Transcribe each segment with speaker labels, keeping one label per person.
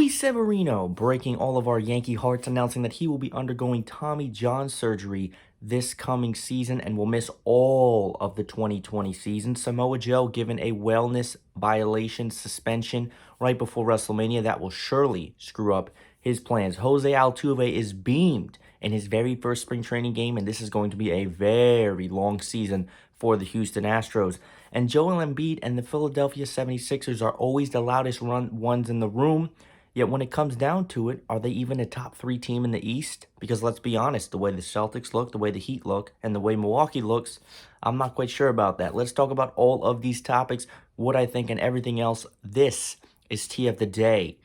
Speaker 1: Luis Severino breaking all of our Yankee hearts, announcing that he will be undergoing Tommy John surgery this coming season and will miss all of the 2020 season. Samoa Joe given a wellness violation suspension right before WrestleMania that will surely screw up his plans. Jose Altuve is beamed in his very first spring training game, and this is going to be a very long season for the Houston Astros. And Joel Embid and the Philadelphia 76ers are always the loudest ones in the room. Yet when it comes down to it, are they even a top 3 team in the East? Because let's be honest, the way the Celtics look, the way the Heat look, and the way Milwaukee looks, I'm not quite sure about that. Let's talk about all of these topics, what I think, and everything else. This is Tea of the Day,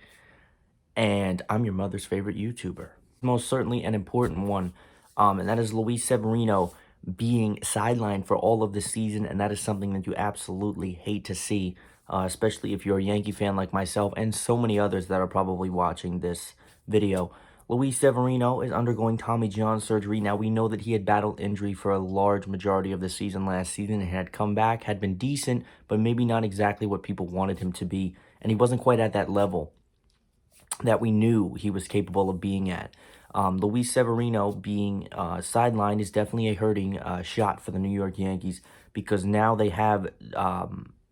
Speaker 1: and I'm your mother's favorite YouTuber. Most certainly an important one, and that is Luis Severino being sidelined for all of the season, and that is something that you absolutely hate to see, especially if you're a Yankee fan like myself and so many others that are probably watching this video. Luis Severino is undergoing Tommy John surgery. Now, we know that he had battled injury for a large majority of the season last season and had come back, had been decent, but maybe not exactly what people wanted him to be, and he wasn't quite at that level that we knew he was capable of being at. Luis Severino being sidelined is definitely a hurting shot for the New York Yankees because now they have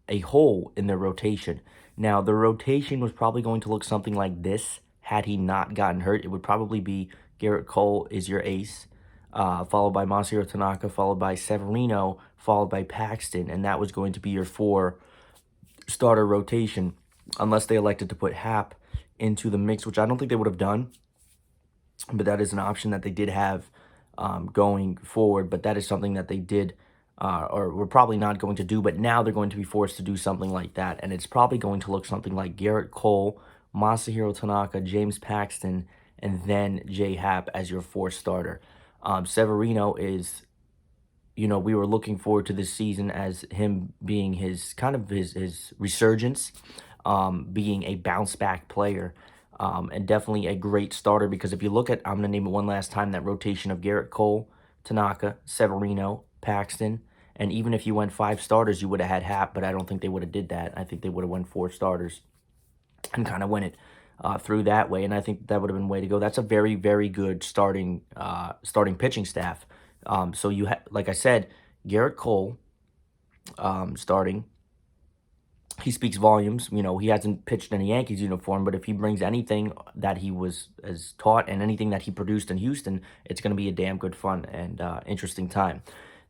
Speaker 1: a hole in their rotation. Now, the rotation was probably going to look something like this had he not gotten hurt. It would probably be Garrett Cole is your ace, followed by Masahiro Tanaka, followed by Severino, followed by Paxton, and that was going to be your 4-starter rotation unless they elected to put Happ into the mix, which I don't think they would have done, but that is an option that they did have going forward, but that is something that they did or were probably not going to do, but now they're going to be forced to do something like that, and it's probably going to look something like Garrett Cole, Masahiro Tanaka, James Paxton, and then J. Happ as your 4th starter. Severino is, we were looking forward to this season as him being his resurgence, being a bounce-back player, and definitely a great starter because if you look at, I'm going to name it one last time, that rotation of Garrett Cole, Tanaka, Severino, Paxton, and even if you went 5 starters, you would have had Happ, but I don't think they would have did that. I think they would have went 4 starters and kind of went it through that way, and I think that would have been the way to go. That's a very, very good starting pitching staff. So you like I said, Garrett Cole starting. He speaks volumes. He hasn't pitched in a Yankees uniform, but if he brings anything that he was as taught and anything that he produced in Houston, it's going to be a damn good fun and interesting time.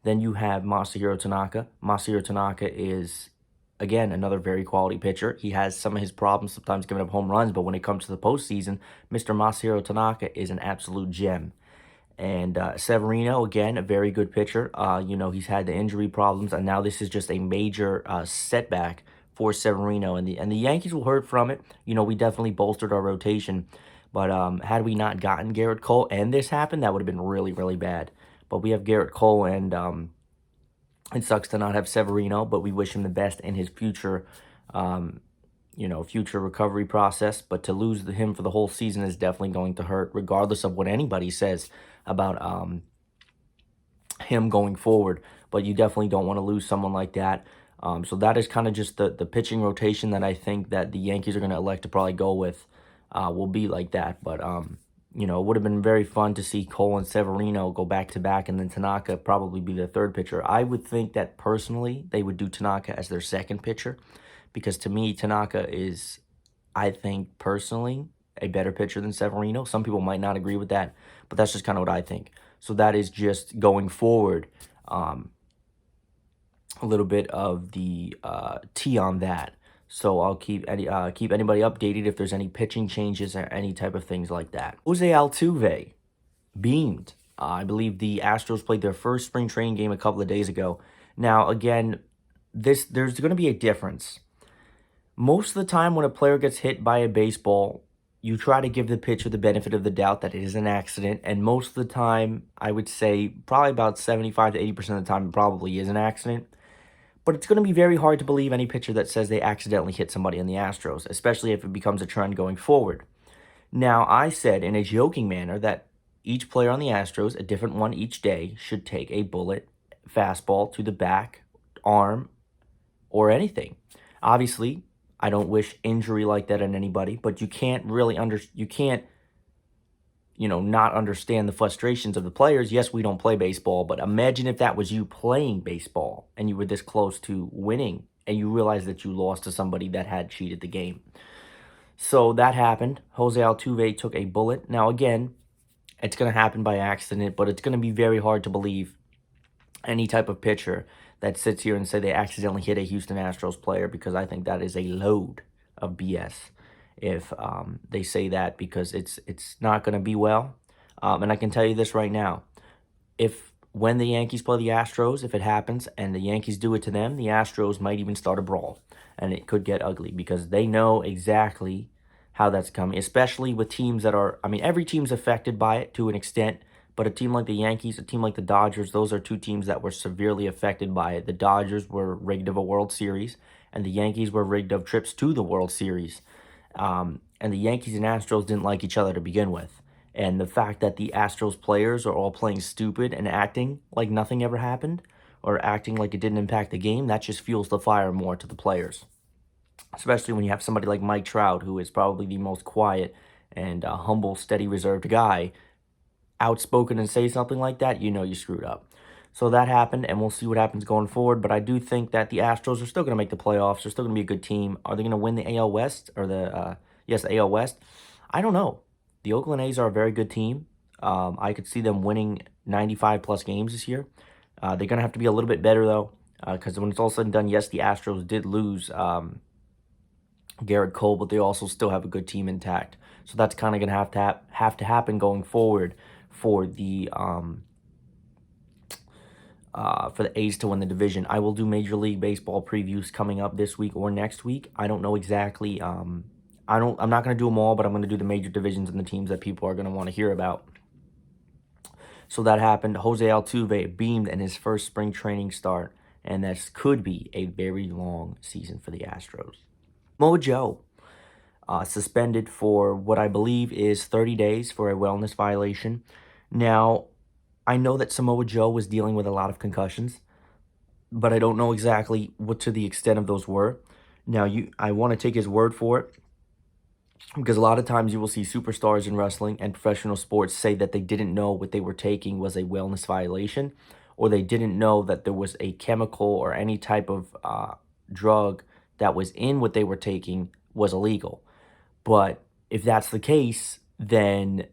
Speaker 1: Then you have Masahiro Tanaka. Masahiro Tanaka is, again, another very quality pitcher. He has some of his problems, sometimes giving up home runs, but when it comes to the postseason, Mr. Masahiro Tanaka is an absolute gem. And Severino, again, a very good pitcher. He's had the injury problems, and now this is just a major setback for Severino. And the Yankees will hurt from it. We definitely bolstered our rotation. But had we not gotten Garrett Cole and this happened, that would have been really, really bad. But we have Garrett Cole, and it sucks to not have Severino, but we wish him the best in his future future recovery process, but to lose him for the whole season is definitely going to hurt, regardless of what anybody says about him going forward. But you definitely don't want to lose someone like that. So that is kind of just the pitching rotation that I think that the Yankees are going to elect to probably go with will be like that. But, it would have been very fun to see Cole and Severino go back-to-back, and then Tanaka probably be their 3rd pitcher. I would think that, personally, they would do Tanaka as their 2nd pitcher, because to me, Tanaka is, I think, personally, a better pitcher than Severino. Some people might not agree with that, but that's just kind of what I think. So that is just going forward, a little bit of the tea on that. So I'll keep anybody updated if there's any pitching changes or any type of things like that. Jose Altuve beamed. I believe the Astros played their first spring training game a couple of days ago. Now, again, there's going to be a difference. Most of the time when a player gets hit by a baseball, you try to give the pitcher the benefit of the doubt that it is an accident. And most of the time, I would say probably about 75 to 80% of the time, it probably is an accident. But it's going to be very hard to believe any pitcher that says they accidentally hit somebody in the Astros, especially if it becomes a trend going forward. Now, I said in a joking manner that each player on the Astros, a different one each day, should take a bullet fastball to the back, arm, or anything. Obviously, I don't wish injury like that on anybody, but you can't really not understand the frustrations of the players. Yes, we don't play baseball, but imagine if that was you playing baseball and you were this close to winning and you realized that you lost to somebody that had cheated the game. So that happened. Jose Altuve took a bullet. Now, again, it's going to happen by accident, but it's going to be very hard to believe any type of pitcher that sits here and say they accidentally hit a Houston Astros player, because I think that is a load of BS if they say that, because it's not going to be well. And I can tell you this right now. If when the Yankees play the Astros, if it happens and the Yankees do it to them, the Astros might even start a brawl, and it could get ugly because they know exactly how that's coming, especially with teams that are, I mean, every team's affected by it to an extent, but a team like the Yankees, a team like the Dodgers, those are two teams that were severely affected by it. The Dodgers were rigged of a World Series, and the Yankees were rigged of trips to the World Series. And the Yankees and Astros didn't like each other to begin with. And the fact that the Astros players are all playing stupid and acting like nothing ever happened, or acting like it didn't impact the game, that just fuels the fire more to the players. Especially when you have somebody like Mike Trout, who is probably the most quiet and humble, steady, reserved guy, outspoken and say something like that, you screwed up. So that happened, and we'll see what happens going forward. But I do think that the Astros are still going to make the playoffs. They're still going to be a good team. Are they going to win the AL West, or the AL West? I don't know. The Oakland A's are a very good team. I could see them winning 95 plus games this year. They're going to have to be a little bit better though, because when it's all said and done, yes, the Astros did lose Garrett Cole, but they also still have a good team intact. So that's kind of going to have to happen going forward for the A's to win the division. I will do Major League Baseball previews coming up this week or next week. I don't know exactly. I'm not going to do them all, but I'm going to do the major divisions and the teams that people are going to want to hear about. So that happened. Jose Altuve beamed in his first spring training start, and this could be a very long season for the Astros. Mojo suspended for what I believe is 30 days for a wellness violation. Now, I know that Samoa Joe was dealing with a lot of concussions, but I don't know exactly what to the extent of those were. Now, I want to take his word for it, because a lot of times you will see superstars in wrestling and professional sports say that they didn't know what they were taking was a wellness violation, or they didn't know that there was a chemical or any type of drug that was in what they were taking was illegal. But if that's the case, then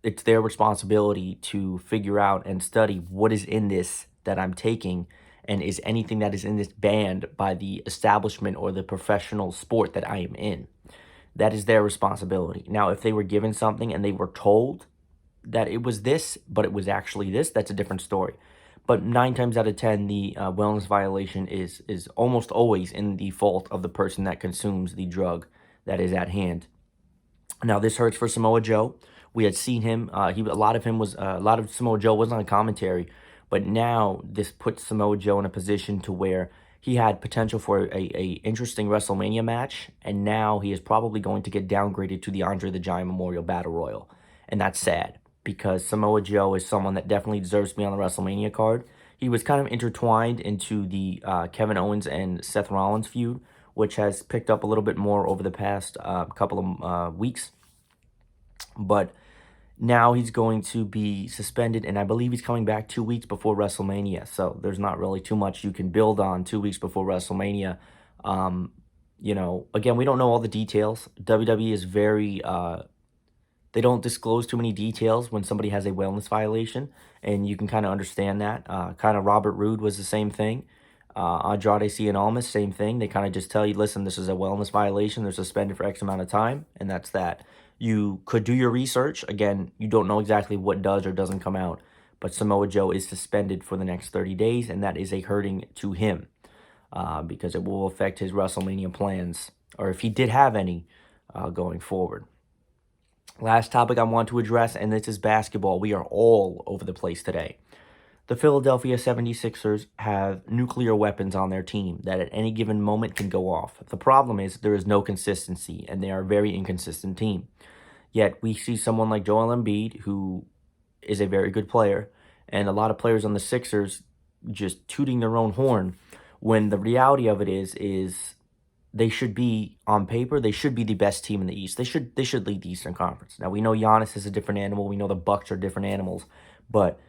Speaker 1: it's their responsibility to figure out and study what is in this that I'm taking, and is anything that is in this banned by the establishment or the professional sport that I am in. That is their responsibility. Now, if they were given something and they were told that it was this, but it was actually this, that's a different story. But 9 times out of 10, the wellness violation is almost always in the fault of the person that consumes the drug that is at hand. Now, this hurts for Samoa Joe. We had seen him. A lot of Samoa Joe was on commentary, but now this puts Samoa Joe in a position to where he had potential for a interesting WrestleMania match, and now he is probably going to get downgraded to the Andre the Giant Memorial Battle Royal. And that's sad, because Samoa Joe is someone that definitely deserves to be on the WrestleMania card. He was kind of intertwined into the Kevin Owens and Seth Rollins feud, which has picked up a little bit more over the past couple of weeks. But now he's going to be suspended, and I believe he's coming back 2 weeks before WrestleMania. So there's not really too much you can build on 2 weeks before WrestleMania. Again, we don't know all the details. WWE is very, they don't disclose too many details when somebody has a wellness violation, and you can kind of understand that. Kind of Robert Roode was the same thing. Andrade Cien Almas, same thing. They kind of just tell you, listen, this is a wellness violation. They're suspended for X amount of time, and that's that. You could do your research. Again, you don't know exactly what does or doesn't come out, but Samoa Joe is suspended for the next 30 days, and that is a hurting to him because it will affect his WrestleMania plans, or if he did have any, going forward. Last topic I want to address, and this is basketball. We are all over the place today. The Philadelphia 76ers have nuclear weapons on their team that at any given moment can go off. The problem is there is no consistency, and they are a very inconsistent team. Yet we see someone like Joel Embid, who is a very good player, and a lot of players on the Sixers just tooting their own horn, when the reality of it is they should be, on paper, they should be the best team in the East. They should lead the Eastern Conference. Now, we know Giannis is a different animal. We know the Bucks are different animals. But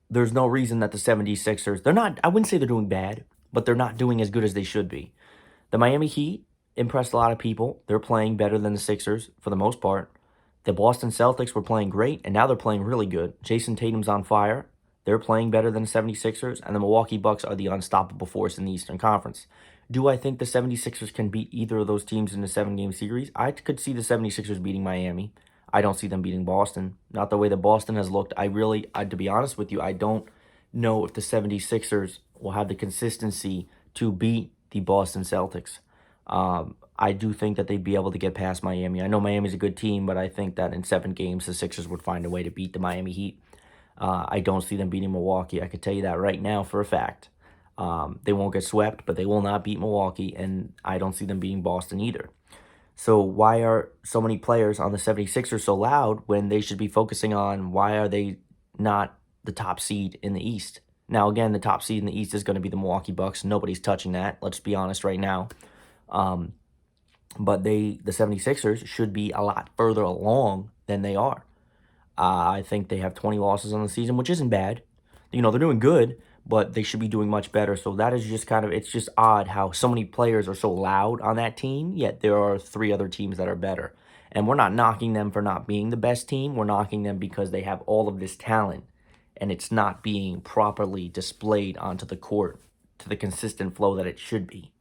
Speaker 1: there's no reason that the 76ers, they're not, I wouldn't say they're doing bad, but they're not doing as good as they should be. The Miami Heat impressed a lot of people. They're playing better than the Sixers for the most part. The Boston Celtics were playing great, and now they're playing really good. Jason Tatum's on fire. They're playing better than the 76ers, and the Milwaukee Bucks are the unstoppable force in the Eastern Conference. Do I think the 76ers can beat either of those teams in a 7-game series? I could see the 76ers beating Miami. I don't see them beating Boston. Not the way that Boston has looked. To be honest with you, I don't know if the 76ers will have the consistency to beat the Boston Celtics. I do think that they'd be able to get past Miami. I know Miami's a good team, but I think that in 7 games, the Sixers would find a way to beat the Miami Heat. I don't see them beating Milwaukee. I could tell you that right now for a fact. They won't get swept, but they will not beat Milwaukee, and I don't see them beating Boston either. So why are so many players on the 76ers so loud when they should be focusing on why are they not the top seed in the East? Now, again, the top seed in the East is going to be the Milwaukee Bucks. Nobody's touching that. Let's be honest right now. But the 76ers should be a lot further along than they are. I think they have 20 losses on the season, which isn't bad. They're doing good, but they should be doing much better. So that is just it's just odd how so many players are so loud on that team, yet there are 3 other teams that are better. And we're not knocking them for not being the best team. We're knocking them because they have all of this talent, and it's not being properly displayed onto the court to the consistent flow that it should be.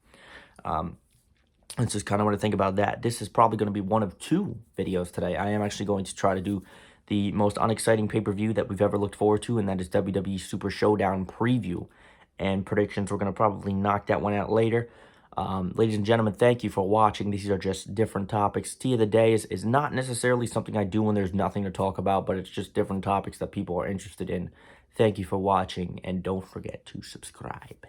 Speaker 1: That's just kind of what I think about that. This is probably going to be one of 2 videos today. I am actually going to try to do the most unexciting pay-per-view that we've ever looked forward to, and that is WWE Super Showdown preview and predictions. We're going to probably knock that one out later. Ladies and gentlemen, thank you for watching. These are just different topics. Tea of the day is not necessarily something I do when there's nothing to talk about, but it's just different topics that people are interested in. Thank you for watching, and don't forget to subscribe.